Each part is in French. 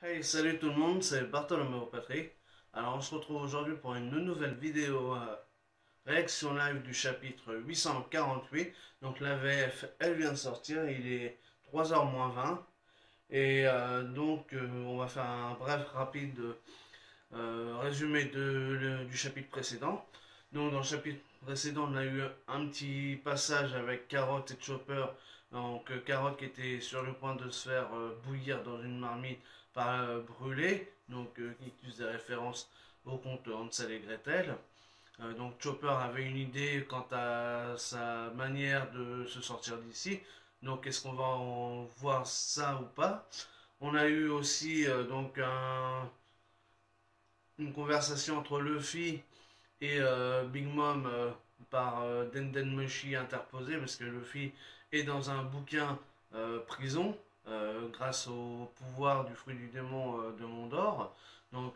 Hey, salut tout le monde, c'est Bartholomew Patrick. Alors, on se retrouve aujourd'hui pour une nouvelle vidéo réaction live du chapitre 848. Donc, la VF, elle vient de sortir, il est 3h moins 20. Et on va faire un bref, rapide résumé du chapitre précédent. Donc, dans le chapitre précédent, on a eu un petit passage avec Carotte et Chopper. Donc, Carotte qui était sur le point de se faire bouillir dans une marmite par brûler. Donc, qui faisait référence au conte Hansel et Gretel. Donc, Chopper avait une idée quant à sa manière de se sortir d'ici. Donc, est-ce qu'on va en voir ça ou pas? On a eu aussi une conversation entre Luffy et Big Mom par Denden Mushi interposé parce que Luffy est dans un bouquin prison grâce au pouvoir du fruit du démon de Mondor. Donc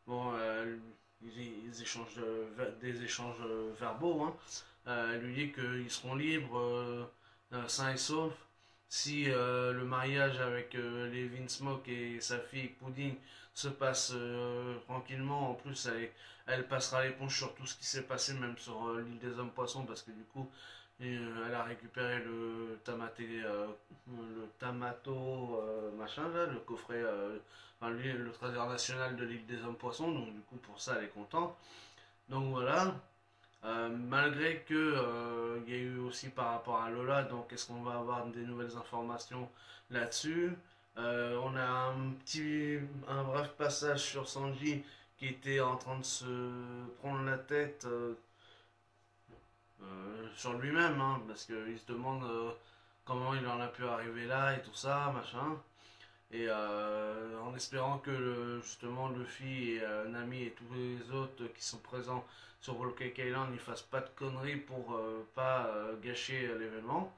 bon, ils échangent des échanges verbaux. Hein. Elle lui dit qu'ils seront libres, sains et saufs, si le mariage avec Levin Smoke et sa fille Pudding se passe tranquillement. En plus, elle passera l'éponge sur tout ce qui s'est passé, même sur l'île des hommes poissons, parce que du coup, elle a récupéré le Tamato machin là, le coffret, enfin, le trésor national de l'île des hommes poissons. Donc du coup, pour ça, elle est contente. Donc voilà. Malgré que il y a eu aussi par rapport à Lola, donc est-ce qu'on va avoir des nouvelles informations là-dessus? On a un bref passage sur Sanji qui était en train de se prendre la tête sur lui-même, hein, parce qu'il se demande comment il en a pu arriver là et tout ça, machin. Et en espérant que justement Luffy et Nami et tous les autres qui sont présents sur Whole Cake Island ne fassent pas de conneries pour pas gâcher l'événement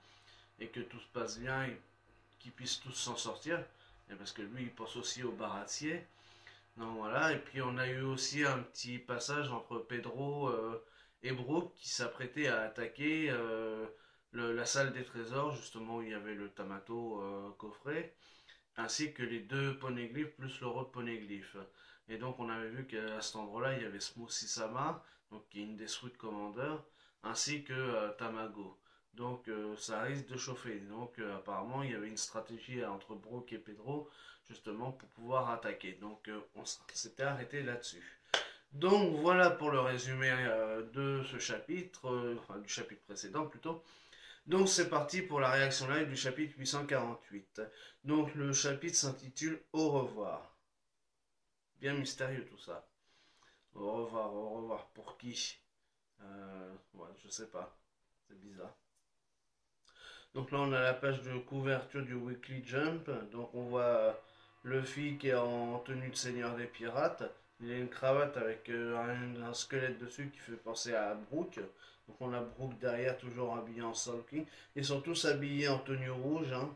et que tout se passe bien et qu'ils puissent tous s'en sortir. Et parce que lui il pense aussi au baratier. Donc voilà, et puis on a eu aussi un petit passage entre Pedro et Brooke qui s'apprêtaient à attaquer la salle des trésors, justement où il y avait le Tamato coffret ainsi que les deux poneglyphes plus l'euro de poneglyph. Et donc on avait vu qu'à cet endroit-là, il y avait Smoothie Sama, donc qui est une des Sweet Commander, ainsi que Tamago. Donc ça risque de chauffer. Donc apparemment il y avait une stratégie entre Brook et Pedro justement pour pouvoir attaquer. Donc on s'était arrêté là-dessus. Donc voilà pour le résumé de ce chapitre, enfin du chapitre précédent plutôt. Donc c'est parti pour la réaction live du chapitre 848. Donc le chapitre s'intitule Au revoir. Bien mystérieux tout ça. Au revoir. Pour qui ouais, je sais pas. C'est bizarre. Donc là on a la page de couverture du Weekly Jump. Donc on voit Luffy qui est en tenue de seigneur des pirates. Il a une cravate avec un squelette dessus qui fait penser à Brook. Donc on a Brook derrière toujours habillé en Sulky. Ils sont tous habillés en tenue rouge. Hein.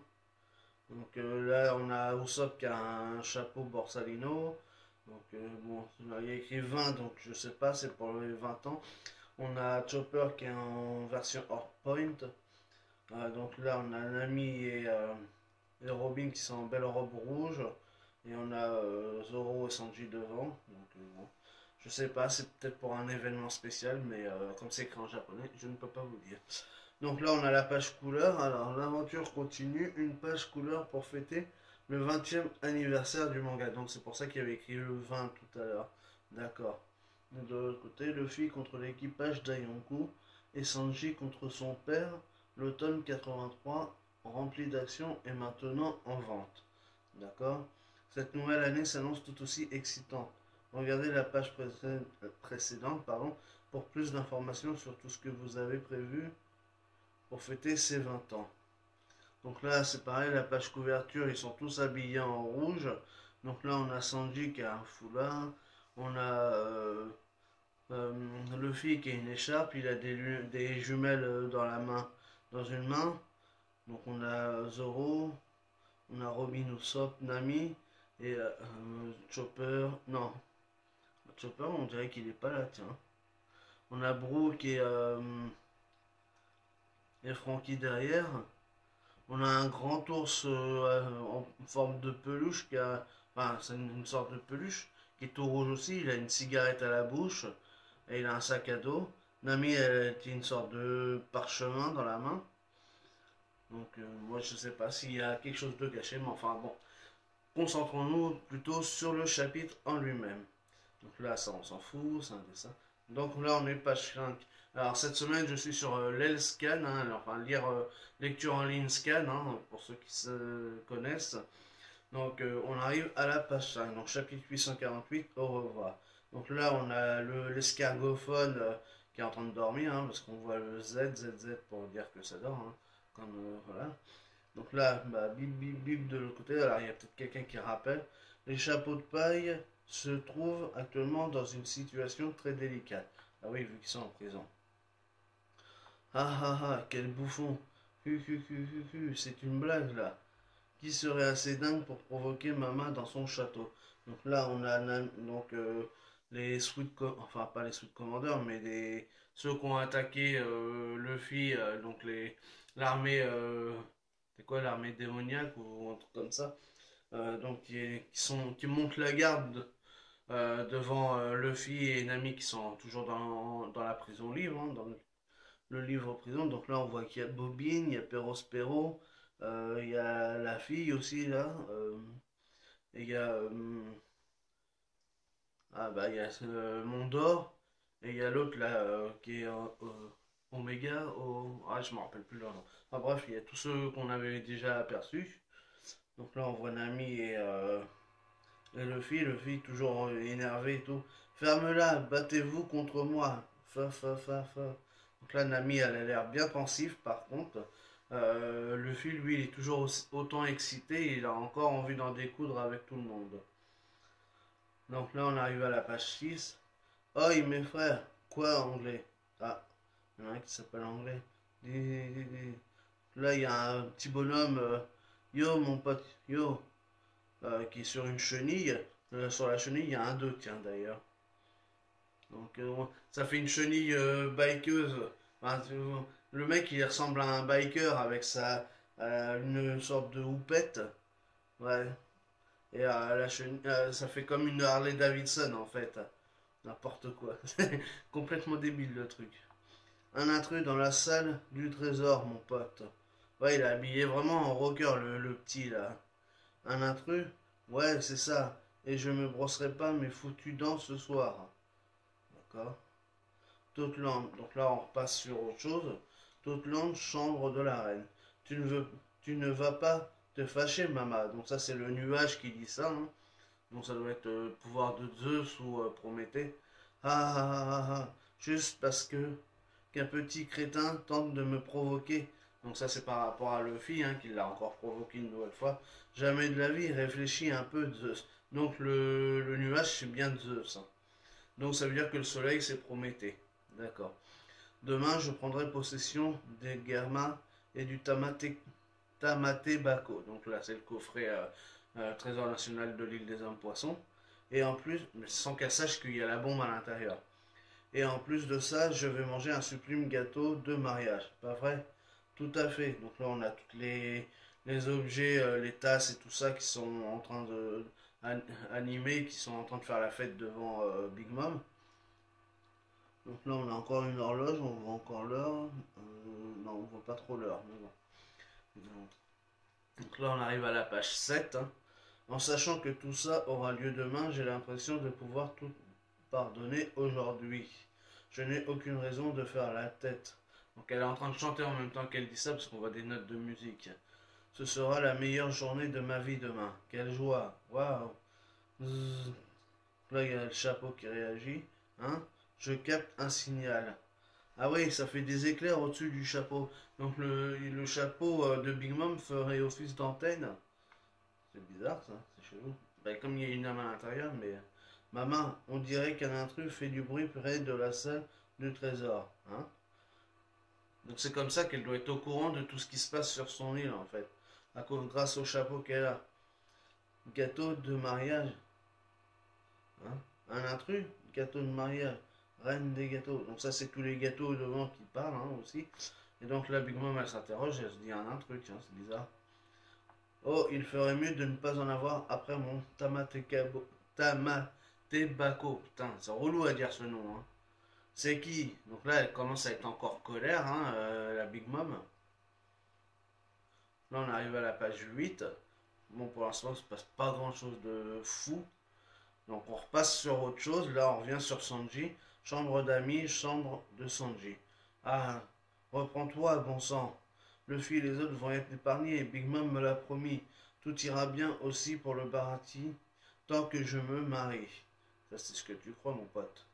Donc là, on a Usopp qui a un chapeau Borsalino. Donc bon, il y a écrit 20, donc je sais pas, c'est pour les 20 ans. On a Chopper qui est en version hors point. Donc là, on a Nami et Robin qui sont en belle robe rouge. Et on a Zoro et Sanji devant. Donc bon, je sais pas, c'est peut-être pour un événement spécial, mais comme c'est écrit en japonais, je ne peux pas vous dire. Donc là, on a la page couleur. Alors, l'aventure continue. Une page couleur pour fêter le 20e anniversaire du manga. Donc, c'est pour ça qu'il y avait écrit le 20 tout à l'heure. D'accord. De l'autre côté, Luffy contre l'équipage d'Ayonkou et Sanji contre son père. L'automne 83, rempli d'action, est maintenant en vente. D'accord. Cette nouvelle année s'annonce tout aussi excitante. Regardez la page précédente pour plus d'informations sur tout ce que vous avez prévu pour fêter ses 20 ans. Donc là, c'est pareil, la page couverture, ils sont tous habillés en rouge. Donc là, on a Sanji qui a un foulard. On a Luffy qui a une écharpe. Il a des jumelles dans la main, dans une main. Donc on a Zoro. On a Robin Usopp, Nami. Et Chopper. Non, Chopper, on dirait qu'il est pas là, tiens. On a Brook et Frankie derrière. On a un grand ours en forme de peluche qui a. Enfin, c'est une sorte de peluche qui est tout rouge aussi. Il a une cigarette à la bouche et il a un sac à dos. Nami, elle tient une sorte de parchemin dans la main. Donc, moi, je sais pas s'il y a quelque chose de caché, mais enfin, bon. Concentrons-nous plutôt sur le chapitre en lui-même. Donc là, ça, on s'en fout, c'est un dessin. Donc là, on est page 5. Alors, cette semaine, je suis sur l'Elscan, hein, enfin, lecture en ligne scan, hein, pour ceux qui se connaissent. Donc, on arrive à la page 5, donc chapitre 848, au revoir. Donc là, on a l'escargophone qui est en train de dormir, hein, parce qu'on voit le Z pour dire que ça dort, hein, comme, voilà. Donc là, bah, bip bip bip de l'autre côté, alors il y a peut-être quelqu'un qui rappelle. Les chapeaux de paille se trouvent actuellement dans une situation très délicate. Ah oui, vu qu'ils sont en prison. Ah ah ah, quel bouffon. C'est une blague là. Qui serait assez dingue pour provoquer Mama dans son château? Donc là, on a donc, les enfin pas les Sweet Commanders, mais ceux qui ont attaqué Luffy, donc l'armée, c'est quoi l'armée démoniaque ou un truc comme ça, donc qui montent la garde devant Luffy et Nami qui sont toujours dans la prison livre, hein, dans le livre prison. Donc là, on voit qu'il y a Bobine, il y a Perospero, il y a la fille aussi là, et il y a il y a Mondor, et il y a l'autre là qui est Omega, je me rappelle plus leur nom. Enfin bref, il y a tous ceux qu'on avait déjà aperçus. Donc là, on voit Nami et le fille toujours énervé et tout. Ferme-la, battez-vous contre moi. Fa. Donc là, Nami, elle a l'air bien pensif par contre. Luffy, lui, il est toujours autant excité, il a encore envie d'en découdre avec tout le monde. Donc là, on arrive à la page 6. Oh, mes frères, quoi anglais? Ah, il y en a un qui s'appelle anglais. Là, il y a un petit bonhomme. Yo, mon pote, yo, qui est sur une chenille. Sur la chenille, il y a un 2, tiens d'ailleurs. Donc, ça fait une chenille bikeuse. Enfin, le mec, il ressemble à un biker avec une sorte de houppette. Ouais. Et la chenille, ça fait comme une Harley Davidson en fait. N'importe quoi. C'est complètement débile le truc. Un intrus dans la salle du trésor, mon pote. Ouais, il est habillé vraiment en rocker, le petit là. Un intrus? Ouais, c'est ça. Et je me brosserai pas mes foutues dents ce soir. D'accord. Totland. Donc là, on repasse sur autre chose. Totland, chambre de la reine. Tu ne vas pas te fâcher, Mama. Donc ça, c'est le nuage qui dit ça, hein. Donc ça doit être le pouvoir de Zeus ou Prométhée. Juste parce que qu'un petit crétin tente de me provoquer. Donc ça c'est par rapport à Luffy, hein, qui l'a encore provoqué une nouvelle fois. Jamais de la vie, réfléchis un peu Zeus. Donc le nuage c'est bien Zeus, hein. Donc ça veut dire que le soleil c'est Prométhée. D'accord. Demain je prendrai possession des Germa et du Tamate Bako. Donc là c'est le coffret trésor national de l'île des hommes poissons. Et en plus, mais sans qu'elle sache qu'il y a la bombe à l'intérieur. Et en plus de ça, je vais manger un sublime gâteau de mariage. Pas vrai? Tout à fait. Donc là, on a tous les objets, les tasses et tout ça qui sont en train de animer, qui sont en train de faire la fête devant Big Mom. Donc là, on a encore une horloge, on voit encore l'heure. Non, on voit pas trop l'heure, mais bon. Donc là, on arrive à la page 7, hein. En sachant que tout ça aura lieu demain, j'ai l'impression de pouvoir tout pardonner aujourd'hui. Je n'ai aucune raison de faire la tête. Donc elle est en train de chanter en même temps qu'elle dit ça parce qu'on voit des notes de musique. Ce sera la meilleure journée de ma vie demain. Quelle joie. Waouh. Là il y a le chapeau qui réagit. Hein? Je capte un signal. Ah oui, ça fait des éclairs au-dessus du chapeau. Donc le chapeau de Big Mom ferait office d'antenne. C'est bizarre ça, c'est chelou. Bah, comme il y a une âme à l'intérieur, mais. Maman, on dirait qu'un intrus fait du bruit près de la salle du trésor. Hein? Donc c'est comme ça qu'elle doit être au courant de tout ce qui se passe sur son île en fait. Grâce au chapeau qu'elle a. Gâteau de mariage. Hein? Un intrus? Gâteau de mariage. Reine des gâteaux. Donc ça c'est tous les gâteaux devant qui parlent, hein, aussi. Et donc là, Big Mom, elle s'interroge, elle se dit un truc, hein, c'est bizarre. Oh, il ferait mieux de ne pas en avoir après mon Tamatebako. Putain, c'est relou à dire ce nom, hein. C'est qui? Donc là, elle commence à être encore colère, hein, la Big Mom. Là, on arrive à la page 8. Bon, pour l'instant, il ne se passe pas grand chose de fou. Donc, on repasse sur autre chose. Là, on revient sur Sanji. Chambre d'amis, chambre de Sanji. Ah, reprends-toi, bon sang. Luffy et les autres vont être épargnés et Big Mom me l'a promis. Tout ira bien aussi pour le Baratie tant que je me marie. Ça, c'est ce que tu crois, mon pote.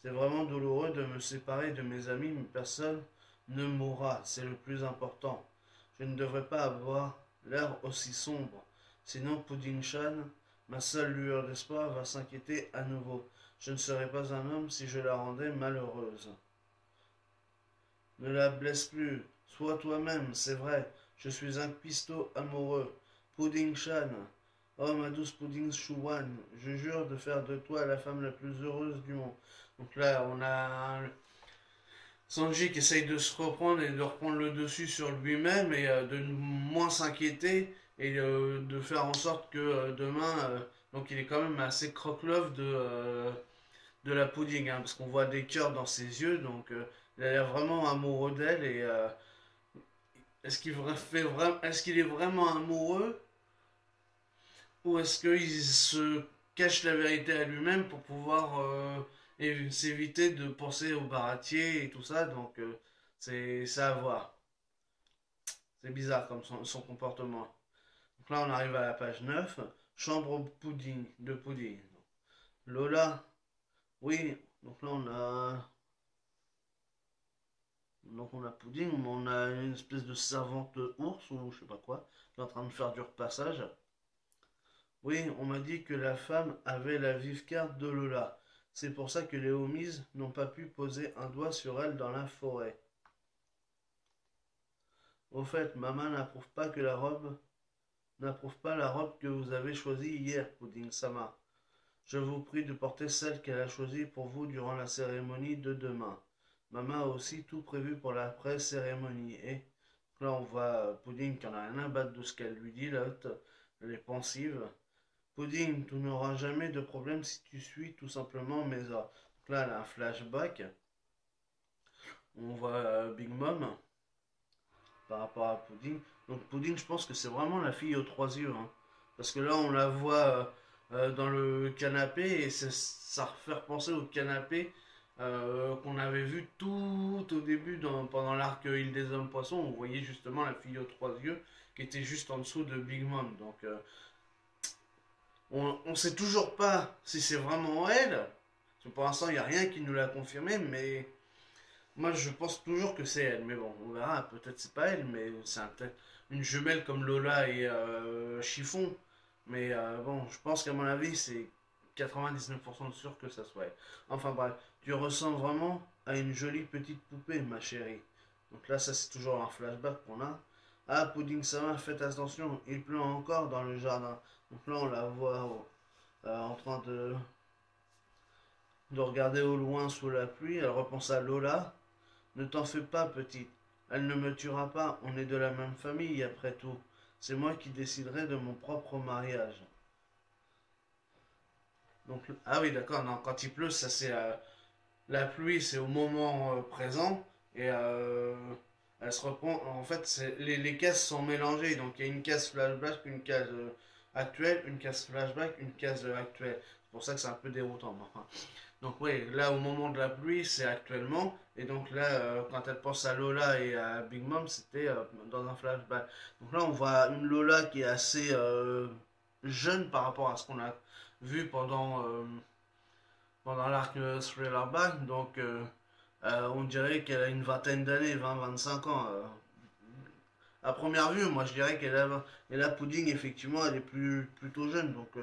C'est vraiment douloureux de me séparer de mes amis, mais personne ne mourra. C'est le plus important. Je ne devrais pas avoir l'air aussi sombre. Sinon, Pudding-chan, ma seule lueur d'espoir, va s'inquiéter à nouveau. Je ne serais pas un homme si je la rendais malheureuse. Ne la blesse plus. Sois toi-même, c'est vrai. Je suis un cuistot amoureux. Pudding-chan. Oh, ma douce Pudding Chouan, je jure de faire de toi la femme la plus heureuse du monde. Donc là, on a Sanji qui essaye de se reprendre et de reprendre le dessus sur lui-même et de moins s'inquiéter et de faire en sorte que demain, donc il est quand même assez croque-love de la pudding, hein, parce qu'on voit des cœurs dans ses yeux, donc il a l'air vraiment amoureux d'elle et est-ce qu'il est vraiment amoureux ou est-ce qu'il se cache la vérité à lui-même pour pouvoir s'éviter de penser au baratier et tout ça, donc c'est ça à voir. C'est bizarre comme son comportement. Donc là, on arrive à la page 9. Chambre de pudding. Lola, oui. Donc là, on a pudding, mais on a une espèce de servante ours ou je sais pas quoi, qui est en train de faire du repassage. Oui, on m'a dit que la femme avait la vive carte de Lola. C'est pour ça que les homies n'ont pas pu poser un doigt sur elle dans la forêt. Au fait, maman n'approuve pas la robe que vous avez choisie hier, Pudding-sama. Je vous prie de porter celle qu'elle a choisie pour vous durant la cérémonie de demain. Maman a aussi tout prévu pour l'après-cérémonie. Et là, on voit Pudding qui en a rien à battre de ce qu'elle lui dit, là, elle est pensive. Pudding, tu n'auras jamais de problème si tu suis tout simplement mes ordres. Donc là, elle a un flashback. On voit Big Mom par rapport à Pudding. Donc Pudding, je pense que c'est vraiment la fille aux trois yeux, hein. Parce que là, on la voit dans le canapé et ça refait penser au canapé qu'on avait vu tout au début pendant l'arc Île des Hommes Poissons. On voyait justement la fille aux trois yeux qui était juste en dessous de Big Mom. Donc on ne sait toujours pas si c'est vraiment elle. Parce que pour l'instant, il n'y a rien qui nous l'a confirmé, mais moi je pense toujours que c'est elle. Mais bon, on verra, peut-être c'est pas elle, mais c'est peut-être une jumelle comme Lola et Chiffon. Mais bon, je pense qu'à mon avis, c'est 99% de sûr que ça soit elle. Enfin bref, tu ressembles vraiment à une jolie petite poupée, ma chérie. Donc là, ça c'est toujours un flashback qu'on a. Ah, Pudding Sama, faites attention, il pleut encore dans le jardin. Donc là, on la voit en train de regarder au loin sous la pluie. Elle repense à Lola. Ne t'en fais pas, petite. Elle ne me tuera pas. On est de la même famille, après tout. C'est moi qui déciderai de mon propre mariage. Donc, ah oui, d'accord. Non, quand il pleut, ça c'est la pluie, c'est au moment présent et elle se reprend. En fait, les cases sont mélangées. Donc, il y a une case flashback, une case actuelle, une case flashback, une case actuelle. C'est pour ça que c'est un peu déroutant. Enfin, donc oui, là au moment de la pluie, c'est actuellement. Et donc là, quand elle pense à Lola et à Big Mom, c'était dans un flashback. Donc là, on voit une Lola qui est assez jeune par rapport à ce qu'on a vu pendant l'arc Thriller Back. Donc on dirait qu'elle a une vingtaine d'années, 20-25 ans. À première vue, moi je dirais qu'elle a Pudding, effectivement, elle est plutôt jeune. Donc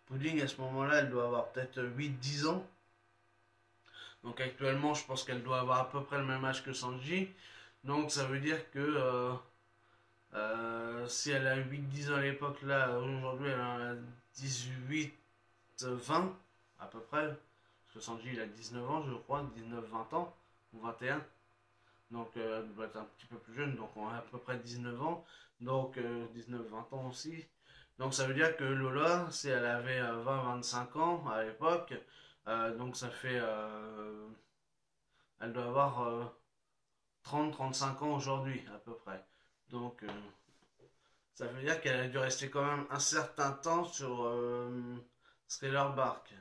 Pudding, à ce moment-là, elle doit avoir peut-être 8-10 ans. Donc actuellement, je pense qu'elle doit avoir à peu près le même âge que Sanji. Donc ça veut dire que si elle a 8-10 ans à l'époque, là, aujourd'hui, elle a 18-20 à peu près. Parce que Sanji, il a 19 ans, je crois, 19-20 ans, ou 21. Donc elle doit être un petit peu plus jeune, donc on a à peu près 19 ans, donc 19-20 ans aussi. Donc ça veut dire que Lola, si elle avait 20-25 ans à l'époque, donc ça fait... elle doit avoir 30-35 ans aujourd'hui à peu près. Donc ça veut dire qu'elle a dû rester quand même un certain temps sur Thriller Bark.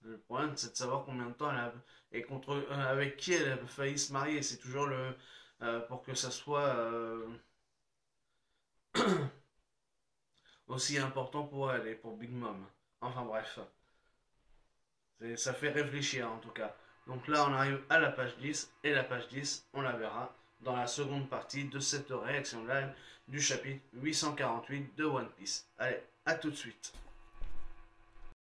Le problème, c'est de savoir combien de temps elle a et avec qui elle a failli se marier. C'est toujours le pour que ça soit aussi important pour elle et pour Big Mom. Enfin bref, ça fait réfléchir en tout cas. Donc là, on arrive à la page 10 et la page 10, on la verra dans la seconde partie de cette réaction live du chapitre 848 de One Piece. Allez, à tout de suite.